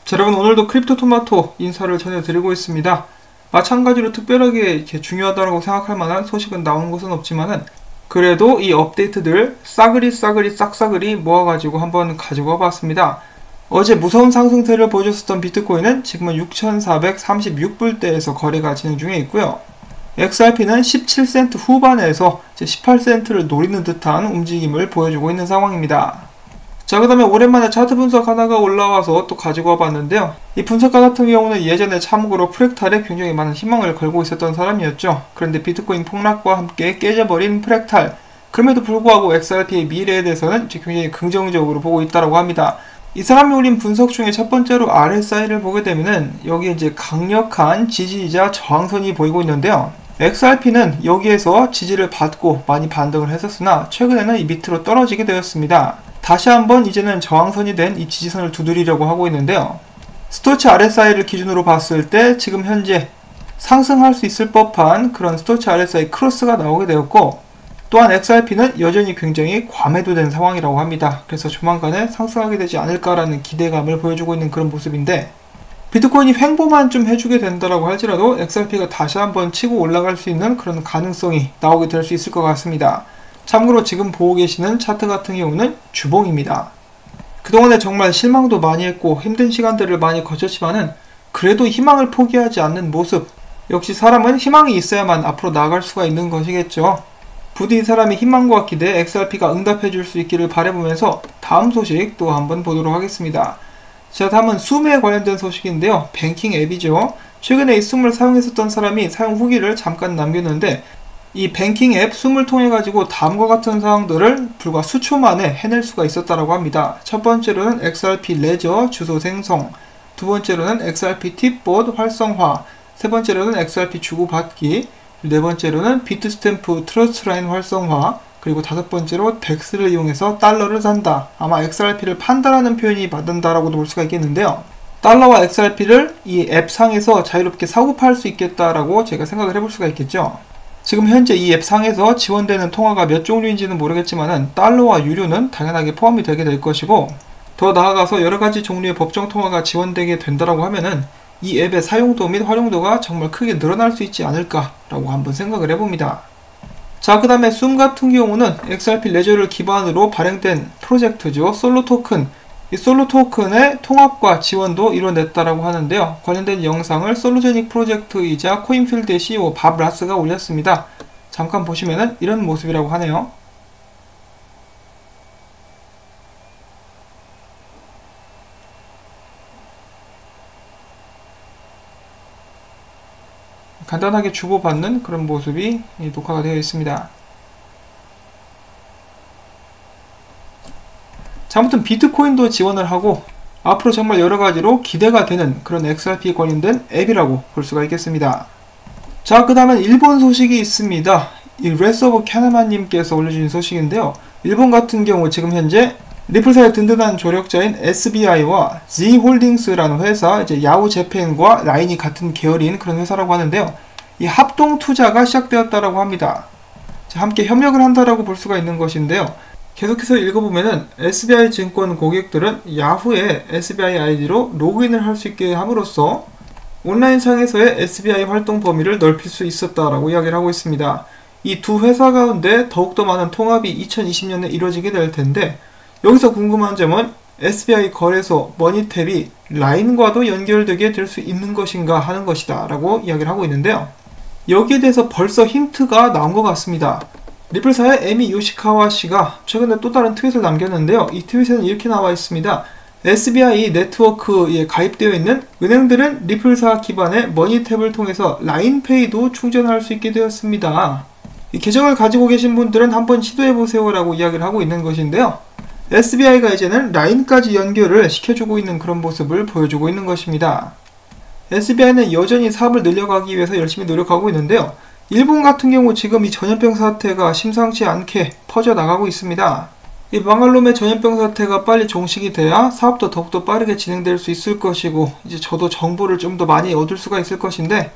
자, 여러분 오늘도 크립토토마토 인사를 전해드리고 있습니다. 마찬가지로 특별하게 이렇게 중요하다고 생각할 만한 소식은 나온 것은 없지만은 그래도 이 업데이트들 싸그리 싹싸그리 모아가지고 한번 가지고 와봤습니다. 어제 무서운 상승세를 보여줬었던 비트코인은 지금은 6,436불대에서 거래가 진행 중에 있고요. XRP는 17센트 후반에서 18센트를 노리는 듯한 움직임을 보여주고 있는 상황입니다. 자, 그 다음에 오랜만에 차트 분석 하나가 올라와서 또 가지고 와봤는데요. 이 분석가 같은 경우는 예전에 참고로 프랙탈에 굉장히 많은 희망을 걸고 있었던 사람이었죠. 그런데 비트코인 폭락과 함께 깨져버린 프랙탈. 그럼에도 불구하고 XRP의 미래에 대해서는 굉장히 긍정적으로 보고 있다고 합니다. 이 사람이 올린 분석 중에 첫 번째로 RSI를 보게 되면은 여기에 이제 강력한 지지이자 저항선이 보이고 있는데요. XRP는 여기에서 지지를 받고 많이 반등을 했었으나 최근에는 이 밑으로 떨어지게 되었습니다. 다시 한번 이제는 저항선이 된 이 지지선을 두드리려고 하고 있는데요. 스토치 RSI를 기준으로 봤을 때 지금 현재 상승할 수 있을 법한 그런 스토치 RSI 크로스가 나오게 되었고, 또한 XRP는 여전히 굉장히 과매도된 상황이라고 합니다. 그래서 조만간에 상승하게 되지 않을까라는 기대감을 보여주고 있는 그런 모습인데, 비트코인이 횡보만 좀 해주게 된다라고 할지라도 XRP가 다시 한번 치고 올라갈 수 있는 그런 가능성이 나오게 될 수 있을 것 같습니다. 참고로 지금 보고 계시는 차트 같은 경우는 주봉입니다. 그동안에 정말 실망도 많이 했고 힘든 시간들을 많이 거쳤지만은 그래도 희망을 포기하지 않는 모습, 역시 사람은 희망이 있어야만 앞으로 나아갈 수가 있는 것이겠죠. 부디 이 사람이 희망과 기대에 XRP가 응답해 줄 수 있기를 바라보면서 다음 소식 또 한번 보도록 하겠습니다. 자, 다음은 숨에 관련된 소식인데요. 뱅킹 앱이죠. 최근에 이 숨을 사용했었던 사람이 사용 후기를 잠깐 남겼는데, 이 뱅킹 앱 숨을 통해 가지고 다음과 같은 사항들을 불과 수초 만에 해낼 수가 있었다고 합니다. 첫 번째로는 XRP 레저 주소 생성, 두 번째로는 XRP 팁봇 활성화, 세 번째로는 XRP 주고받기, 네 번째로는 비트스탬프 트러스트 라인 활성화, 그리고 다섯 번째로 덱스를 이용해서 달러를 산다. 아마 XRP를 판다라는 표현이 맞는다라고도 볼 수가 있겠는데요. 달러와 XRP를 이 앱 상에서 자유롭게 사고 팔 수 있겠다라고 제가 생각을 해볼 수가 있겠죠. 지금 현재 이 앱 상에서 지원되는 통화가 몇 종류인지는 모르겠지만은 달러와 유료는 당연하게 포함이 되게 될 것이고, 더 나아가서 여러가지 종류의 법정 통화가 지원되게 된다라고 하면은 이 앱의 사용도 및 활용도가 정말 크게 늘어날 수 있지 않을까라고 한번 생각을 해봅니다. 자, 그 다음에 숨 같은 경우는 XRP 레저를 기반으로 발행된 프로젝트죠. 솔로 토큰. 이 솔로 토큰의 통합과 지원도 이뤄냈다라고 하는데요. 관련된 영상을 솔로제닉 프로젝트이자 코인필드의 CEO 밥 라스가 올렸습니다. 잠깐 보시면은 이런 모습이라고 하네요. 간단하게 주고받는 그런 모습이 녹화가 되어 있습니다. 자, 아무튼 비트코인도 지원을 하고 앞으로 정말 여러가지로 기대가 되는 그런 XRP 관련된 앱이라고 볼 수가 있겠습니다. 자, 그 다음엔 일본 소식이 있습니다. 이 레스 오브 캐나마님께서 올려주신 소식인데요. 일본 같은 경우 지금 현재 리플사의 든든한 조력자인 SBI와 Z홀딩스라는 회사, 이제 야후재팬과 라인이 같은 계열인 그런 회사라고 하는데요. 이 합동 투자가 시작되었다라고 합니다. 자, 함께 협력을 한다라고 볼 수가 있는 것인데요. 계속해서 읽어보면은 SBI 증권 고객들은 야후의 SBI 아이디로 로그인을 할 수 있게 함으로써 온라인상에서의 SBI 활동 범위를 넓힐 수 있었다라고 이야기를 하고 있습니다. 이 두 회사 가운데 더욱더 많은 통합이 2020년에 이루어지게 될 텐데, 여기서 궁금한 점은 SBI 거래소 머니탭이 라인과도 연결되게 될 수 있는 것인가 하는 것이다 라고 이야기를 하고 있는데요. 여기에 대해서 벌써 힌트가 나온 것 같습니다. 리플사의 에미 요시카와 씨가 최근에 또 다른 트윗을 남겼는데요. 이 트윗에는 이렇게 나와 있습니다. SBI 네트워크에 가입되어 있는 은행들은 리플사 기반의 머니탭을 통해서 라인페이도 충전할 수 있게 되었습니다. 이 계정을 가지고 계신 분들은 한번 시도해보세요 라고 이야기를 하고 있는 것인데요. SBI가 이제는 라인까지 연결을 시켜주고 있는 그런 모습을 보여주고 있는 것입니다. SBI는 여전히 사업을 늘려가기 위해서 열심히 노력하고 있는데요. 일본 같은 경우 지금 이 전염병 사태가 심상치 않게 퍼져나가고 있습니다. 이 망할놈의 전염병 사태가 빨리 종식이 돼야 사업도 더욱더 빠르게 진행될 수 있을 것이고, 이제 저도 정보를 좀 더 많이 얻을 수가 있을 것인데,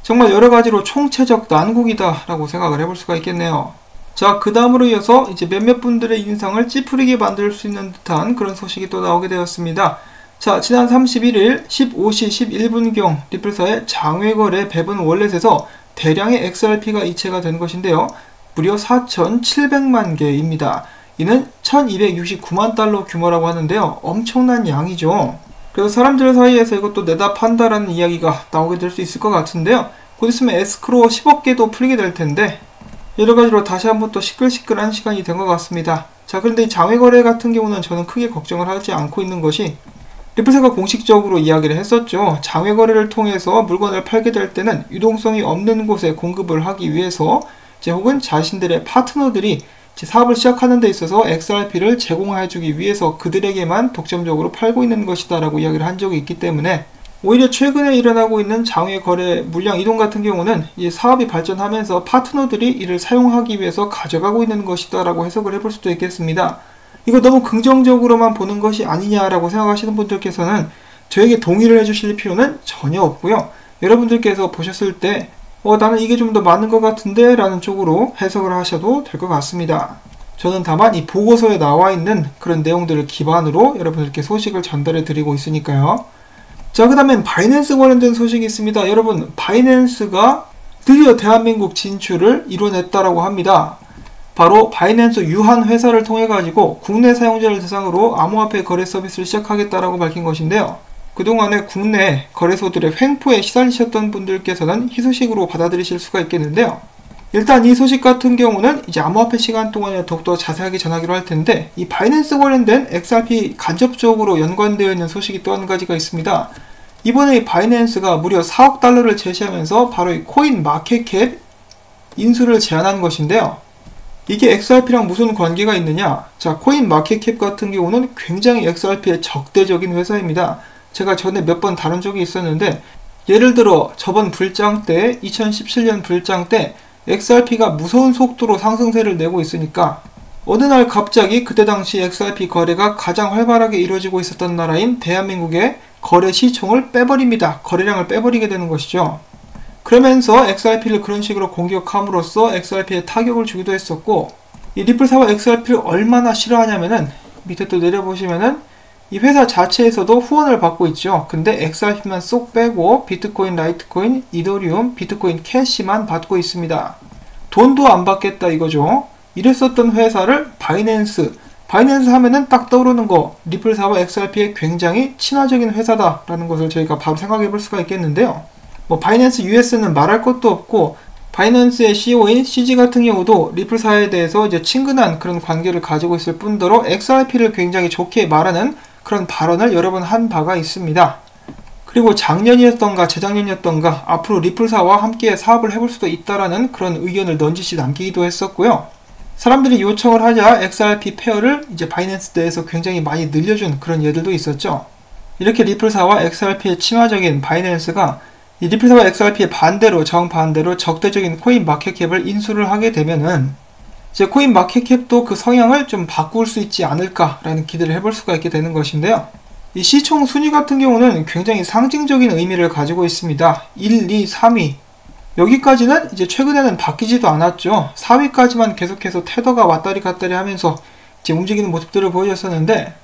정말 여러가지로 총체적 난국이다 라고 생각을 해볼 수가 있겠네요. 자, 그 다음으로 이어서 이제 몇몇 분들의 인상을 찌푸리게 만들 수 있는 듯한 그런 소식이 또 나오게 되었습니다. 자, 지난 31일 15시 11분경 리플사의 장외거래 배분 월렛에서 대량의 XRP가 이체가 된 것인데요. 무려 4,700만 개입니다. 이는 1269만 달러 규모라고 하는데요. 엄청난 양이죠. 그래서 사람들 사이에서 이것도 내다 판다라는 이야기가 나오게 될 수 있을 것 같은데요. 곧 있으면 에스크로 10억 개도 풀리게 될 텐데 여러가지로 다시 한번 또 시끌시끌한 시간이 된 것 같습니다. 자, 그런데 이 장외거래 같은 경우는 저는 크게 걱정을 하지 않고 있는 것이 리플사가 공식적으로 이야기를 했었죠. 장외거래를 통해서 물건을 팔게 될 때는 유동성이 없는 곳에 공급을 하기 위해서 혹은 자신들의 파트너들이 사업을 시작하는 데 있어서 XRP를 제공해주기 위해서 그들에게만 독점적으로 팔고 있는 것이다 라고 이야기를 한 적이 있기 때문에 오히려 최근에 일어나고 있는 장외거래 물량 이동 같은 경우는 이 사업이 발전하면서 파트너들이 이를 사용하기 위해서 가져가고 있는 것이다 라고 해석을 해볼 수도 있겠습니다. 이거 너무 긍정적으로만 보는 것이 아니냐라고 생각하시는 분들께서는 저에게 동의를 해주실 필요는 전혀 없고요. 여러분들께서 보셨을 때 나는 이게 좀 더 맞는 것 같은데 라는 쪽으로 해석을 하셔도 될 것 같습니다. 저는 다만 이 보고서에 나와 있는 그런 내용들을 기반으로 여러분들께 소식을 전달해 드리고 있으니까요. 자, 그 다음엔 바이낸스 관련된 소식이 있습니다. 여러분, 바이낸스가 드디어 대한민국 진출을 이뤄냈다라고 합니다. 바로 바이낸스 유한 회사를 통해 가지고 국내 사용자를 대상으로 암호화폐 거래 서비스를 시작하겠다라고 밝힌 것인데요. 그동안에 국내 거래소들의 횡포에 시달리셨던 분들께서는 희소식으로 받아들이실 수가 있겠는데요. 일단 이 소식 같은 경우는 이제 암호화폐 시간 동안에 더욱더 자세하게 전하기로 할 텐데, 이 바이낸스 관련된 XRP 간접적으로 연관되어 있는 소식이 또 한 가지가 있습니다. 이번에 이 바이낸스가 무려 4억 달러를 제시하면서 바로 이 코인 마켓캡 인수를 제안한 것인데요. 이게 XRP랑 무슨 관계가 있느냐? 자, 코인 마켓캡 같은 경우는 굉장히 XRP의 적대적인 회사입니다. 제가 전에 몇 번 다룬 적이 있었는데, 예를 들어 저번 불장 때 2017년 불장 때 XRP가 무서운 속도로 상승세를 내고 있으니까 어느 날 갑자기 그때 당시 XRP 거래가 가장 활발하게 이루어지고 있었던 나라인 대한민국의 거래 시총을 빼버립니다. 거래량을 빼버리게 되는 것이죠. 그러면서 XRP를 그런 식으로 공격함으로써 XRP에 타격을 주기도 했었고, 이 리플사와 XRP를 얼마나 싫어하냐면은 밑에 또 내려보시면은 이 회사 자체에서도 후원을 받고 있죠. 근데 XRP만 쏙 빼고 비트코인, 라이트코인, 이더리움, 비트코인 캐시만 받고 있습니다. 돈도 안 받겠다 이거죠. 이랬었던 회사를 바이낸스 하면은 딱 떠오르는 거, 리플사와 XRP의 굉장히 친화적인 회사다라는 것을 저희가 바로 생각해 볼 수가 있겠는데요. 바이낸스 US는 말할 것도 없고, 바이낸스의 CEO인 CG 같은 경우도 리플사에 대해서 이제 친근한 그런 관계를 가지고 있을 뿐더러 XRP를 굉장히 좋게 말하는 그런 발언을 여러 번 한 바가 있습니다. 그리고 작년이었던가 재작년이었던가 앞으로 리플사와 함께 사업을 해볼 수도 있다라는 그런 의견을 넌지시 남기기도 했었고요. 사람들이 요청을 하자 XRP 페어를 이제 바이낸스 내에서 굉장히 많이 늘려준 그런 예들도 있었죠. 이렇게 리플사와 XRP의 친화적인 바이낸스가 이 리플사와 XRP의 반대로, 정반대로 적대적인 코인 마켓캡을 인수를 하게 되면은 이제 코인 마켓캡도 그 성향을 좀 바꿀 수 있지 않을까라는 기대를 해볼 수가 있게 되는 것인데요. 이 시총 순위 같은 경우는 굉장히 상징적인 의미를 가지고 있습니다. 1, 2, 3위. 여기까지는 이제 최근에는 바뀌지도 않았죠. 4위까지만 계속해서 테더가 왔다리 갔다리 하면서 이제 움직이는 모습들을 보여줬었는데,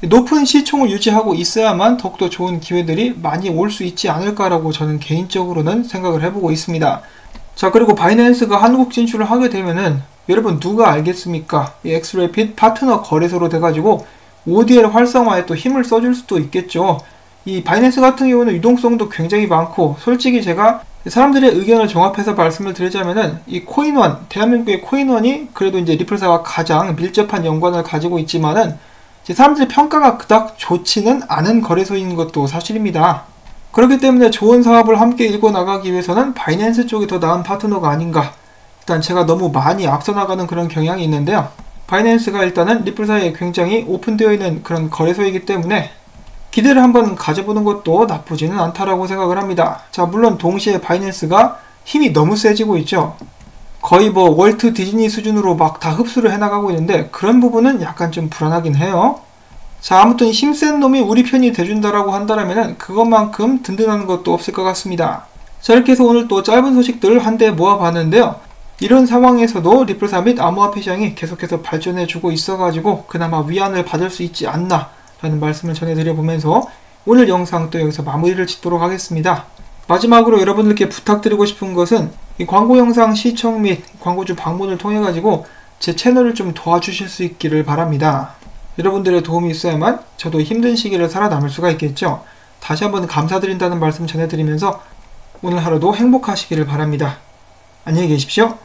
높은 시총을 유지하고 있어야만 더욱더 좋은 기회들이 많이 올 수 있지 않을까라고 저는 개인적으로는 생각을 해보고 있습니다. 자, 그리고 바이낸스가 한국 진출을 하게 되면은 여러분 누가 알겠습니까? 이 엑스래핏 파트너 거래소로 돼가지고 ODL 활성화에 또 힘을 써줄 수도 있겠죠. 이 바이낸스 같은 경우는 유동성도 굉장히 많고, 솔직히 제가 사람들의 의견을 종합해서 말씀을 드리자면은 이 코인원, 대한민국의 코인원이 그래도 이제 리플사와 가장 밀접한 연관을 가지고 있지만은 사람들의 평가가 그닥 좋지는 않은 거래소인 것도 사실입니다. 그렇기 때문에 좋은 사업을 함께 일궈 나가기 위해서는 바이낸스 쪽이 더 나은 파트너가 아닌가. 일단 제가 너무 많이 앞서 나가는 그런 경향이 있는데요. 바이낸스가 일단은 리플사에 굉장히 오픈되어 있는 그런 거래소이기 때문에 기대를 한번 가져보는 것도 나쁘지는 않다라고 생각을 합니다. 자, 물론 동시에 바이낸스가 힘이 너무 세지고 있죠. 거의 월트 디즈니 수준으로 막 다 흡수를 해나가고 있는데, 그런 부분은 약간 좀 불안하긴 해요. 자, 아무튼 힘센 놈이 우리 편이 돼준다라고 한다면은 그것만큼 든든한 것도 없을 것 같습니다. 자, 이렇게 해서 오늘 또 짧은 소식들을 한데 모아봤는데요. 이런 상황에서도 리플사 및 암호화폐 시장이 계속해서 발전해주고 있어가지고 그나마 위안을 받을 수 있지 않나 라는 말씀을 전해드려보면서 오늘 영상 또 여기서 마무리를 짓도록 하겠습니다. 마지막으로 여러분들께 부탁드리고 싶은 것은 이 광고 영상 시청 및 광고주 방문을 통해 가지고 제 채널을 좀 도와주실 수 있기를 바랍니다. 여러분들의 도움이 있어야만 저도 힘든 시기를 살아남을 수가 있겠죠. 다시 한번 감사드린다는 말씀 전해드리면서 오늘 하루도 행복하시기를 바랍니다. 안녕히 계십시오.